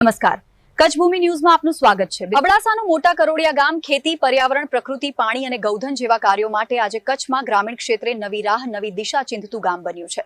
નમસ્કાર, કચ્છ ભૂમિ ન્યૂઝમાં આપનું સ્વાગત છે। અબડાસાનું મોટા કરોડિયા ગામ ખેતી, પર્યાવરણ, પ્રકૃતિ, પાણી અને ગૌધન જેવા કાર્યો માટે આજે કચ્છમાં ગ્રામીણ ક્ષેત્રે નવી રાહ, નવી દિશા ચિંધતું ગામ બન્યું છે।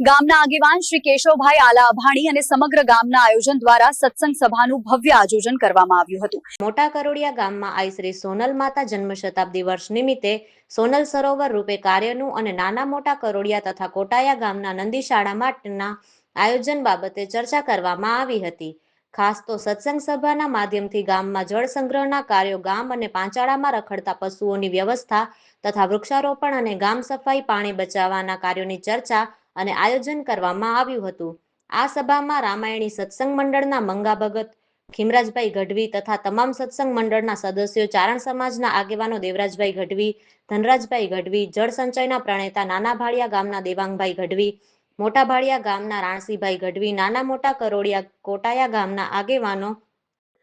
ગામના આગેવાન શ્રી કેશવભાઈ આલા અભાણી અને સમગ્ર ગામના આયોજન દ્વારા સત્સંગ સભાનું ભવ્ય આયોજન કરવામાં આવ્યું હતું। મોટા કરોડિયા ગામમાં આઈ શ્રી સોનલ માતા જન્મ શતાબ્દી વર્ષ નિમિત્તે સોનલ સરોવર રૂપે કાર્યનું અને નાના મોટા કરોડિયા તથા કોટાયા ગામના નંદી શાળા માટેના આયોજન બાબતે ચર્ચા કરવામાં આવી હતી। ખાસ તો સત્સંગ સભાના માધ્યમથી ગામમાં જળ સંગ્રહના કાર્યો, ગામ અને પાંચાળામાં રખડતા પશુઓની વ્યવસ્થા તથા વૃક્ષારોપણ અને ગામ સફાઈ, પાણી બચાવવાના કાર્યોની ચર્ચા અને આયોજન કરવામાં આવ્યું હતું। આ સભામાં રામાયણી સત્સંગ મંડળના મંગા ભગત ખીમરાજભાઈ ગઢવી તથા તમામ સત્સંગ મંડળના સદસ્યો, ચારણ સમાજના આગેવાનો દેવરાજભાઈ ગઢવી, ધનરાજભાઈ ગઢવી, જળ સંચયના પ્રણેતા નાના ભાળિયા ગામના દેવાંગભાઈ ગઢવી, મોટા ભાળિયા ગામના રાણસીભાઈ ગઢવી, નાના મોટા કરોડિયા કોટાયા ગામના આગેવાનો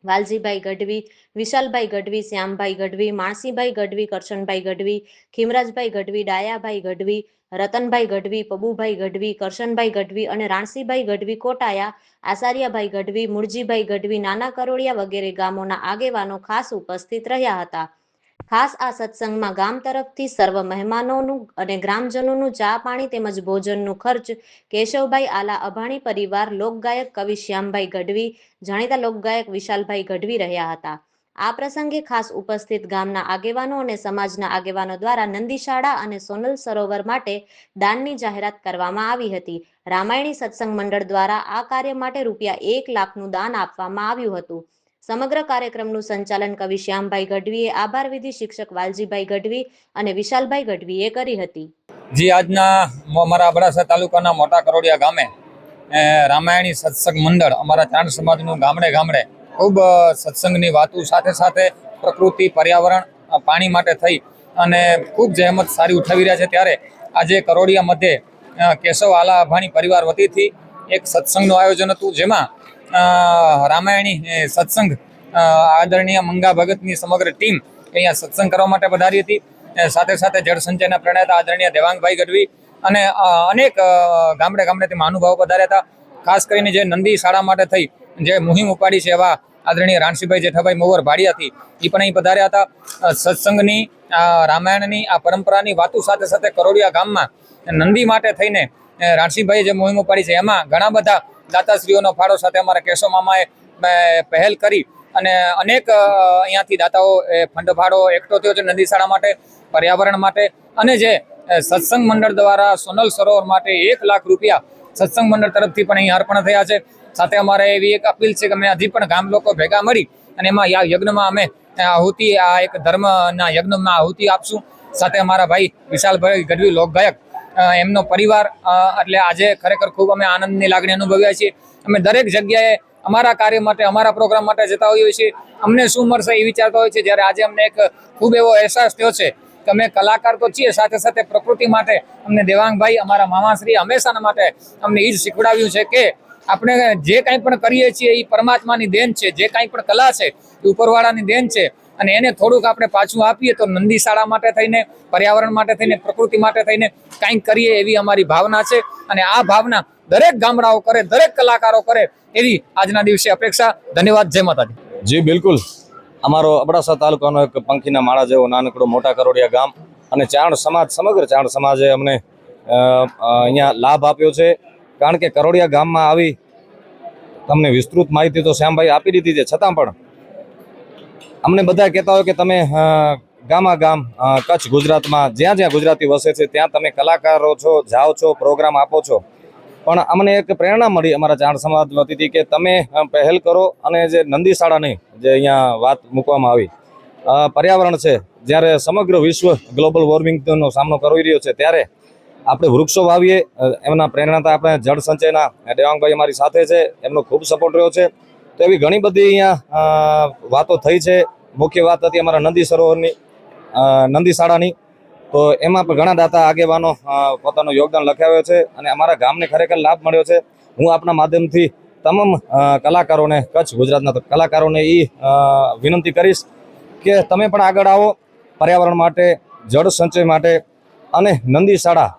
વાલજીભાઈ ગઢવી, વિશાલભાઈ ગઢવી, શ્યામભાઈ ગઢવી, માણસીભાઈ ગઢવી, કરશનભાઈ ગઢવી, ખીમરાજભાઈ ગઢવી, ડાયાભાઈ ગઢવી, રતનભાઈ ગઢવી, પબુભાઈ ગઢવી, કરશનભાઈ ગઢવી અને રાણસીભાઈ ગઢવી કોટાયા, આચાર્યભાઈ ગઢવી, મુળજીભાઈ ગઢવી, નાના કરોડિયા વગેરે ગામોના આગેવાનો ખાસ ઉપસ્થિત રહ્યા હતા। ખાસ આ સત્સંગમાં ગામ તરફથી સર્વ મહેમાનોનું અને ગ્રામજનોનું ચા પાણી તેમજ ભોજનનું ખર્ચ કેશવભાઈ આલા અભાણી પરિવાર, લોકગાયક કવિ શ્યામભાઈ ગઢવી, જાણીતા લોકગાયક વિશાલભાઈ ગઢવી રહ્યા હતા। આ પ્રસંગે ખાસ ઉપસ્થિત ગામના આગેવાનો અને સમાજના આગેવાનો દ્વારા નંદી શાળા અને સોનલ સરોવર માટે દાનની જાહેરાત કરવામાં આવી હતી। રામાયણી સત્સંગ મંડળ દ્વારા આ કાર્ય માટે ₹1 લાખનું દાન આપવામાં આવ્યું હતું। સમગ્ર કાર્યક્રમનું સંચાલન કવિ શ્યામભાઈ ગઢવીએ, આભાર વિધિ શિક્ષક વાલજીભાઈ ગઢવી અને વિશાલભાઈ ગઢવીએ કરી હતી। જી આજના અમારા અબડાસા તાલુકાના મોટા કરોડિયા ગામે રામાયણી સત્સંગ મંડળ અમારા ચારણ સમાજનું ગામડે ગામડે ખૂબ સત્સંગની વાતો સાથે સાથે પ્રકૃતિ, પર્યાવરણ, પાણી માટે થઈ અને ખૂબ જહેમત સારી ઉઠાવી રહ્યા છે। ત્યારે આજે કરોડિયા મધ્યે કેશવ આલા અભાણી પરિવાર વતીથી એક સત્સંગનું આયોજન હતું, જેમાં રામાયણી સત્સંગ આદરણીય મંગા ભગતની સમગ્ર ટીમ અહીંયા સત્સંગ કરવા માટે પધારી હતી। સાથે સાથે જળ સંચયના પ્રણેતા આદરણીય દેવાંગભાઈ ગઢવી અને અનેક ગામડે ગામડેથી મહાનુભાવો પધાર્યા હતા। ખાસ કરીને જે નંદી શાળા માટે થઈ જે મુહિમ ઉપાડી છે એવા આદરણીય રાણસીભાઈ જેઠાભાઈ મોવર ભાડિયાથી એ પણ અહીં પધાર્યા હતા। સત્સંગની રામાયણની આ પરંપરાની વાતો સાથે સાથે કરોડિયા ગામમાં નંદી માટે થઈને રાણસીભાઈએ જે મુહિમ ઉપાડી છે એમાં ઘણા બધા દાતાશ્રીઓનો ફાળો સાથે અમારા કેશવ મામાએ પહેલ કરી અને અનેક અહીંયાથી દાતાઓ ફંડ ફાળો એકઠો થયો છે નદી શાળા માટે, પર્યાવરણ માટે અને જે સત્સંગ મંડળ દ્વારા સોનલ સરોવર માટે ₹1 લાખ સત્સંગ મંડળ તરફથી પણ અહીં અર્પણ થયા છે। સાથે અમારે એવી એક અપીલ છે કે અમે હજી પણ ગામ લોકો ભેગા મળી અને એમાં યજ્ઞમાં અમે આહુતિ, આ એક ધર્મના યજ્ઞમાં આહુતિ આપશું। સાથે અમારા ભાઈ વિશાલભાઈ ગઢવી લોકગાયક એમનો પરિવાર, એટલે આજે ખરેખર ખૂબ અમે આનંદની લાગણી અનુભવ્યા છીએ। અમે દરેક જગ્યાએ અમારા કાર્ય માટે, અમારા પ્રોગ્રામ માટે જતા હોઈએ છીએ, અમને શું મળશે એ વિચારતા હોય છે। જ્યારે આજે અમને એક ખૂબ એવો અહેસાસ થયો છે કે અમે કલાકાર તો છીએ, સાથે સાથે પ્રકૃતિ માટે અમને દેવાંગભાઈ અમારા મામાશ્રી હંમેશાના માટે અમને એ જ શીખવાડ્યું છે કે આપણે જે કાંઈ પણ કરીએ છીએ એ પરમાત્માની દેન છે, જે કાંઈ પણ કલા છે એ ઉપરવાળાની દેન છે અને એને થોડુંક આપણે પાછું આપીએ તો નંદી શાળા માટે થઈને, પર્યાવરણ માટે થઈને, પ્રકૃતિ માટે થઈને કંઈક કરીએ એવી અમારી ભાવના છે અને આ ભાવના દરેક ગામડાઓ કરે, દરેક કલાકારો કરે એવી આજના દિવસે અપેક્ષા। ધન્યવાદ। જય માતાજી। જી બિલકુલ, અમારો અબડાસા તાલુકાનો એક પંખીના માળા જેવો નાનકડો મોટા કરોડિયા ગામ અને ચારણ સમાજ, સમગ્ર ચારણ સમાજે અમને અહીંયા લાભ આપ્યો છે। કારણ કે કરોડિયા ગામમાં આવી તમને વિસ્તૃત માહિતી તો શ્યામભાઈ આપી દીધી છે, છતાં પણ અમને બધા કહેતા હોય કે તમે ગામ કચ્છ, ગુજરાતમાં જ્યાં જ્યાં ગુજરાતી વસે છે ત્યાં તમે કલાકારો છો, જાઓ છો, પ્રોગ્રામ આપો છો, પણ અમને એક પ્રેરણા મળી અમારા ચારણ સમાજ વતીથી કે તમે પહેલ કરો અને જે નંદી શાળાની જે અહીંયા વાત મૂકવામાં આવી, પર્યાવરણ છે, જ્યારે સમગ્ર વિશ્વ ગ્લોબલ વોર્મિંગનો સામનો કરી રહ્યો છે ત્યારે આપણે વૃક્ષો વાવીએ। એમના પ્રેરણાતા આપણે જળ સંચયના દેવાંગભાઈ અમારી સાથે છે, એમનો ખૂબ સપોર્ટ રહ્યો છે। તો એવી ઘણી બધી અહીંયા વાતો થઈ છે। મુખ્ય વાત હતી અમારા નંદી સરોવરની, નંદી શાળાની, તો એમાં પણ ઘણા દાતા આગેવાનો પોતાનું યોગદાન લખાવ્યો છે અને અમારા ગામને ખરેખર લાભ મળ્યો છે। હું આપના માધ્યમથી તમામ કલાકારોને, કચ્છ ગુજરાતના કલાકારોને એ વિનંતી કરીશ કે તમે પણ આગળ આવો, પર્યાવરણ માટે, જળ સંચય માટે અને નંદી શાળા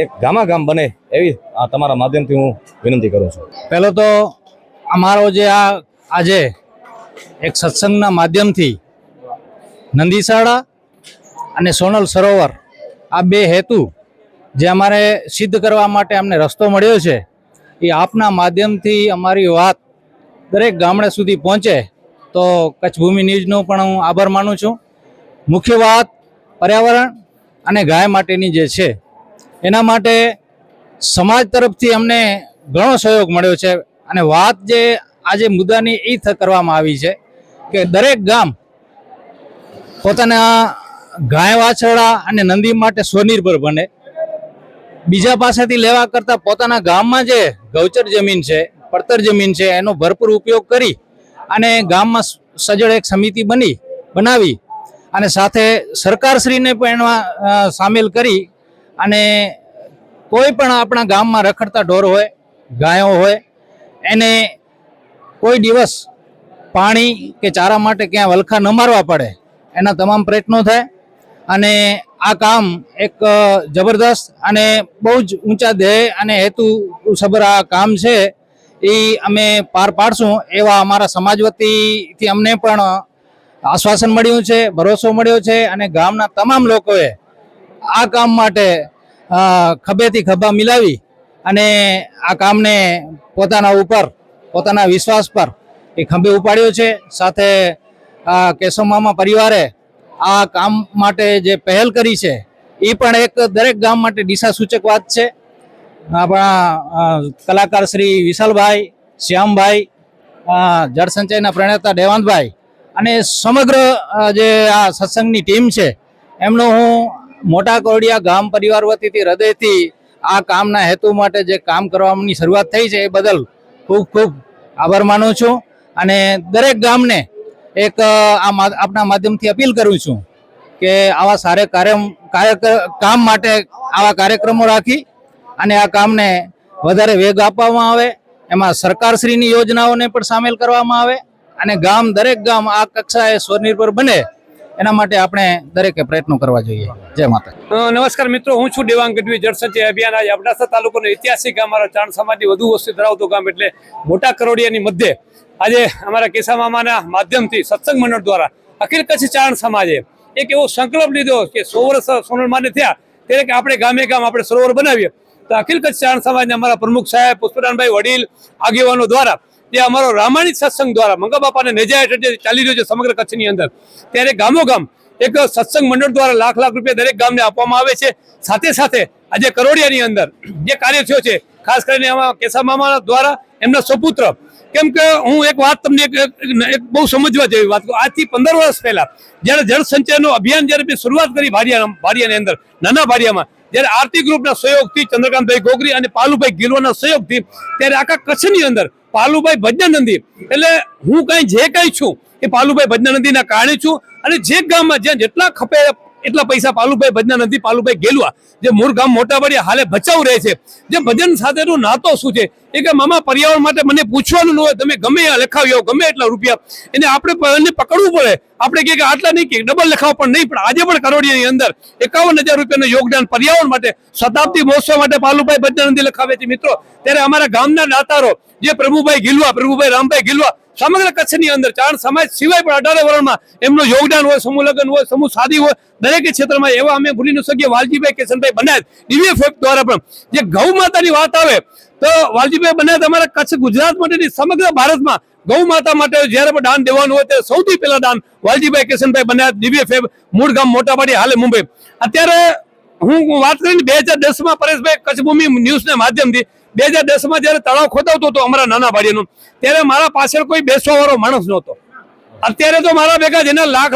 એક ગામ બને એવી તમારા માધ્યમથી હું વિનંતી કરું છું। પહેલો તો અમારો જે આ આજે એક સત્સંગના માધ્યમથી નંદીશાળા અને સોનલ સરોવર આ બે હેતુ જે અમારે સિદ્ધ કરવા માટે અમને રસ્તો મળ્યો છે એ આપના માધ્યમથી અમારી વાત દરેક ગામડે સુધી પહોંચે તો કચ્છ ભૂમિ ન્યૂઝનો પણ હું આભાર માનું છું. મુખ્ય વાત પર્યાવરણ અને ગાય માટેની જે છે એના માટે સમાજ તરફથી અમને ઘણો સહયોગ મળ્યો છે અને વાત જે આજે મુદ્દાની એ કરવામાં આવી છે કે દરેક ગામ પોતાના ગાય વાછરડા અને નંદી માટે સ્વનિર્ભર બને. બીજા પાસેથી લેવા કરતાં પોતાના ગામમાં જે ગૌચર જમીન છે, પડતર જમીન છે એનો ભરપૂર ઉપયોગ કરી અને ગામમાં સજળ એક સમિતિ બનાવી અને સાથે સરકારશ્રીને પણ એમાં સામેલ કરી અને કોઈ પણ આપણા ગામમાં રખડતા ઢોર હોય, ગાયો હોય, એને કોઈ દિવસ પાણી કે ચારા માટે ક્યાં વલખા ન મારવા પડે એના તમામ પ્રયત્નો થાય અને આ કામ એક જબરદસ્ત અને બહુ જ ઊંચા ધ્યેય અને હેતુ સભર આ કામ છે એ અમે પાર પાડશું એવા અમારા સમાજ વતીથી અમને પણ આશ્વાસન મળ્યું છે, ભરોસો મળ્યો છે અને ગામના તમામ લોકોએ આ કામ માટે ખભેથી ખભા મિલાવી અને આ કામને પોતાના વિશ્વાસ પર એ ખંભે ઉપાડ્યો છે. સાથે કેશવ મામા પરિવારે આ કામ માટે જે પહેલ કરી છે એ પણ એક દરેક ગામ માટે દિશા સૂચક વાત છે. આપણા કલાકાર શ્રી વિશાલભાઈ, શ્યામભાઈ, જળસંચયના પ્રણેતા દેવાંતભાઈ અને સમગ્ર જે આ સત્સંગની ટીમ છે એમનો હું મોટા કરોડિયા ગામ પરિવાર વતીથી હૃદયથી આ કામના હેતુ માટે જે કામ કરવાની શરૂઆત થઈ છે એ બદલ ખૂબ ખૂબ આભાર માનું છું અને દરેક ગામને એક આપના માધ્યમથી અપીલ કરું છું કે આવા કામ માટે આવા કાર્યક્રમો રાખી અને આ કામને વધારે વેગ આપવામાં આવે. એમાં સરકારશ્રીની યોજનાઓને પણ સામેલ કરવામાં આવે અને દરેક ગામ આ કક્ષાએ સ્વનિર્ભર બને એના માટે આપણે દરેકે પ્રયત્નો કરવા જોઈએ. જય માતા. નમસ્કાર મિત્રો, હું છું દેવાંગ ગઢવી. જળસંચય અભિયાન આજે અબડાસા તાલુકાનું ઐતિહાસિક ગામ, અમારા ચાણ સમાજની વધુ વસ્તી ધરાવતું ગામ એટલે મોટા કરોડિયાની મધ્યે આજે અમારા કેશવ મામાના માધ્યમથી સત્સંગ મંડળ દ્વારા અખિલ કચ્છ ચાણ સમાજે એક એવો સંકલ્પ લીધો કે 100 વર્ષ સોનલ માને થયા ત્યારે કે આપણે ગામે ગામ આપણે સરોવર બનાવીએ. તો અખિલ કચ્છ ચાણ સમાજના અમારા પ્રમુખ સાહેબ પુષ્પદાનભાઈ વડીલ આગેવાનો દ્વારા જે અમારો રામાયણ સત્સંગ દ્વારા મંગા બાપાને નેજા હેઠળ જે ચાલી રહ્યો છે સમગ્ર કચ્છની અંદર, ત્યારે ગામો ગામ એક સત્સંગ મંડળ દ્વારા લાખ રૂપિયા દરેક ગામને આપવામાં આવે છે. સાથે સાથે આજે કરોડિયાની અંદર જે કાર્ય થયો છે ખાસ કરીને આમાં કેશવ મામા દ્વારા એમના સુપુત્ર, કેમ કે હું એક વાત તમને એક બહુ સમજવા જેવી વાત કહું. આજથી 15 વર્ષ પહેલા જ્યારે જળ સંચયનું અભિયાન જ્યારે શરૂઆત કરી ભાડિયાની અંદર નાના ભાડિયામાં, જ્યારે આરતી ગ્રુપના સહયોગથી ચંદ્રકાંતભાઈ ગોગરી અને પાલુભાઈ ગિલવાના સહયોગથી ત્યારે આખા કચ્છની અંદર પાલુભાઈ ભજનાનંદી એટલે હું જે કઈ છું એ પાલુભાઈ ભજનાનંદીના કારણે છું અને જે ગામમાં જ્યાં જેટલા ખપે એટલા પૈસા પાલુભાઈ ભજનાનંદી, પાલુભાઈ ગેલવા જે મૂળ ગામ મોટા બડિયા હાલે ભચાઉ રહે છે, જે ભજન સાથેનો નાતો શું છે એ કે મામા પર્યાવરણ માટે મને પૂછવાનું ન હોય, તમે ગમે લખાવી આવો ગમે એટલા રૂપિયા એને આપણે પકડવું પડે. આપણે કે આટલા નહીં કે ડબલ લખાવ પણ નહીં, પણ આજે પણ કરોડિયાની અંદર 51,000 રૂપિયાનું યોગદાન પર્યાવરણ માટે શતાબ્દી મહોત્સવ માટે પાલુભાઈ ભજનાનંદી લખાવે છે. મિત્રો, ત્યારે અમારા ગામના દાતારો જે પ્રભુભાઈ ગિલવા, પ્રભુભાઈ રામભાઈ ગિલવા સમગ્ર કચ્છની અંદર ચાણ સમાજ સિવાય પણ 18 વર્ષમાં એમનું યોગદાન હોય, સમૂહ લગ્ન હોય, સમૂહ શાદી હોય, દરેક ક્ષેત્રમાં એવા અમે ભૂલી ન શકીએ. વાલજીભાઈ કેશનભાઈ બનાયત DVF દ્વારા પણ જે ગૌ માતાની વાત આવે તો વાલજીભાઈ બનાયત અમારા કચ્છ ગુજરાત માટેની સમગ્ર ભારતમાં ગૌ માતા માટે જ્યારે પણ દાન દેવાનું હોય ત્યારે સૌથી પહેલા દાન વાલજીભાઈ કેશનભાઈ બનાયત DVF મૂળ ગામ મોટાપાડી હાલે મુંબઈ. અત્યારે હું વાત કરીને 2010માં પરેશભાઈ કચ્છ ભૂમિ ન્યૂઝના માધ્યમથી 2010માં જયારે તળાવ ખોદાવતો હતો અમારા નાના ભાડિયાનું, ત્યારે મારા પાછળ કોઈ બેસવા વાળો માણસ નહોતો. અત્યારે તો મારા ભેગા જેના લાખ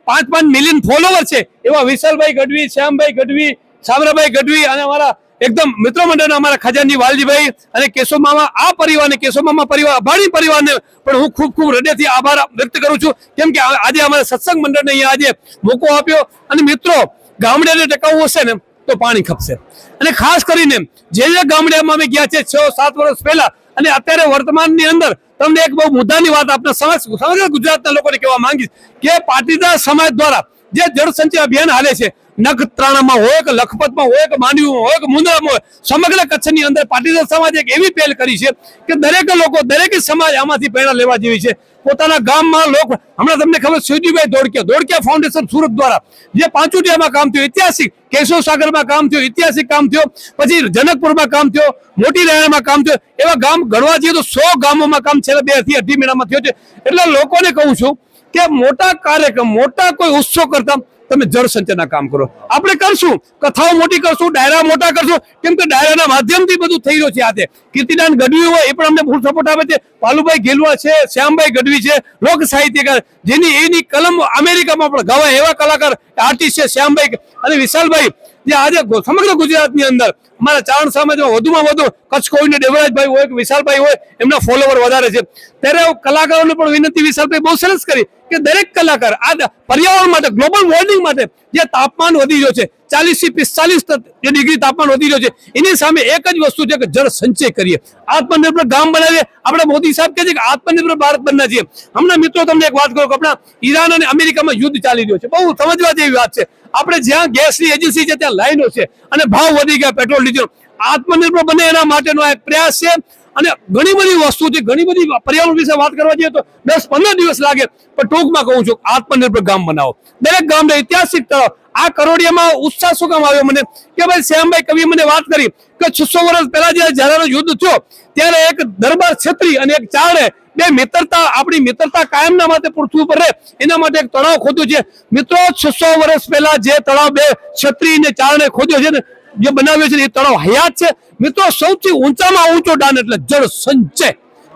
5 મિલિયન ફોલોવર છે એવા વિશાલભાઈ ગઢવી, શ્યામભાઈ ગઢવી, સામરાભાઈ ગઢવી અને અમારા એકદમ મિત્ર મંડળના અમારા ખજાનજી વાલજીભાઈ અને કેશવ મામા, આ પરિવારને કેશવ મામા પરિવાર, અભાણી પરિવારને પણ હું ખૂબ હૃદયથી આભાર વ્યક્ત કરું છું. કેમ કે આજે અમારા સત્સંગ મંડળને અહીંયા આજે મોકો આપ્યો. અને મિત્રો, ગામડાને ટકાવવું હશે ને તો પાણી ખપશે. અને ખાસ કરીને જે ગામડામાં અમે ગયા છે 6-7 વર્ષ પહેલા અને અત્યારે વર્તમાનની અંદર તમને એક બહુ મુદ્દાની વાત આપણા સમગ્ર ગુજરાતના લોકોને કહેવા માંગીશ કે પાટીદાર સમાજ દ્વારા જે જળ સંચય અભિયાન હાલે છે નખત્રાણામાં હોય કે લખપતમાં હોય કે માંડવીમાં હોય કે મુંદ્રામાં હોય, સમગ્ર કચ્છની અંદર પાટીદાર સમાજે એક એવી પહેલ કરી છે કે દરેક લોકો દરેક સમાજ આમાંથી પ્રેરણા લેવા જેવી છે. પોતાના ગામમાં લોકો, હમણાં તમને ખબર શિવજીભાઈ ધોળકિયા ફાઉન્ડેશન સુરત દ્વારા જે પાંચુટિયામાં કામ થયું, ઐતિહાસિક કેશવ સાગરમાં કામ થયું, ઐતિહાસિક કામ થયું, પછી જનકપુરમાં કામ થયું, મોટી રાયણમાં કામ થયું, એવા ગામ ગણવા જઈએ તો 100 ગામોમાં કામ છેલ્લા 2 થી 2.5 મહિનામાં થયો છે. એટલે લોકોને કહું છું કે મોટા કાર્યક્રમ, મોટા કોઈ ઉત્સવ કરતા તમે જળ સંચયના કામ કરો. આપણે કરશું, કથાઓ મોટી કરશું, ડાયરા મોટા કરશું, કેમ કે ડાયરાના માધ્યમથી બધું થઈ રહ્યું છે. આજે કીર્તિદાન ગઢવી હોય એ પણ અમને ફૂલ સપોર્ટ આપે છે, પાલુભાઈ ગેલવા છે, શ્યામભાઈ ગઢવી છે, લોક સાહિત્યકાર, જેની એની કલમ અમેરિકામાં પણ ગવાય એવા કલાકાર આર્ટિસ્ટ છે શ્યામભાઈ અને વિશાલભાઈ, જે આજે સમગ્ર ગુજરાતની અંદર અમારા ચારણ સમાજમાં વધુમાં વધુ કચ્છ કોઈને દેવરાજભાઈ હોય કે વિશાલભાઈ હોય એમના ફોલોવર વધારે છે. ત્યારે કલાકારોને પણ વિનંતી વિશાલભાઈ બહુ સરસ કરી કે દરેક કલાકાર આ પર્યાવરણ માટે, ગ્લોબલ વોર્મિંગ માટે જે તાપમાન વધી રહ્યો છે, 40 થી 45 ડિગ્રી તાપમાન વધી રહ્યો છે, એની સામે એક જ વસ્તુ છે કે જળ સંચય કરીએ, આત્મનિર્ભર ગામ બનાવીએ. આપણે મોદી સાહેબ કહે છે કે આત્મનિર્ભર ભારત બનના છીએ. હમણાં મિત્રો તમને એક વાત કહું કે આપણા ઈરાન અને અમેરિકામાં યુદ્ધ ચાલી રહ્યો છે, બહુ સમજવા જેવી વાત છે. આપણે જ્યાં ગેસની એજન્સી છે ત્યાં લાઈનો છે અને ભાવ વધી ગયા પેટ્રોલ ડીઝલ. આત્મનિર્ભર બને એના માટેનો એક પ્રયાસ છે અને ઘણી બધી વસ્તુ છે, ઘણી બધી પર્યાવરણ વિશે વાત કરવા જઈએ તો 10-15 દિવસ લાગે, પણ ટૂંકમાં કહું છું આત્મનિર્ભર ગામ બનાવો. દરેક ગામને ઐતિહાસિક તળાવ. આ કરોડિયામાં ઉત્સાહ શું કામ આવ્યો મને કે ભાઈ શ્યામભાઈ કવિએ મને વાત કરી કે 600 વર્ષ પહેલા જ્યારે યુદ્ધ થયો ત્યારે એક દરબાર છત્રી અને એક ચારણે બે મિત્રતા, આપણી મિત્રતા કાયમના માટે પૃથ્વી ઉપર રહે એના માટે એક તળાવ ખોદ્યું છે. મિત્રો 600 વર્ષ પહેલા જે તળાવ બે છત્રી ને ચારણે ખોદ્યો છે ને, જે બનાવ્યો છે એ તળાવ હયાત છે. મિત્રો સૌથી ઊંચામાં ઊંચો દાન એટલે જળ સંચય.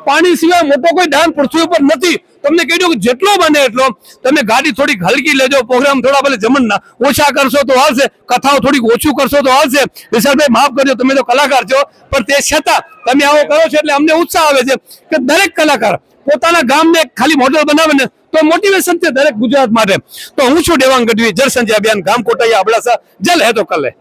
પાણી સિવાય મોટો કોઈ દાન પૃથ્વી ઉપર નથી. તમને કહી દઉં કે જેટલો બને એટલો તમે ગાડી થોડીક હલકી લેજો, પ્રોગ્રામ થોડા ભલે જમણના ઓછા કરશો તો હાલશે, કથાઓ થોડીક ઓછું કરશો તો હાલશે. વિશાલભાઈ માફ કરજો, તમે તો કલાકાર છો, પણ તે છતાં તમે આવો કરો છો એટલે અમને ઉત્સાહ આવે છે કે દરેક કલાકાર પોતાના ગામને ખાલી મોડેલ બનાવે ને તો મોટિવેશન છે દરેક ગુજરાત માટે. તો હું છું દેવાંગ ગઢવી, જળ સંચય અભિયાન, ગામ કોટાયા, અબડાસા. જલ હે તો કલ હે.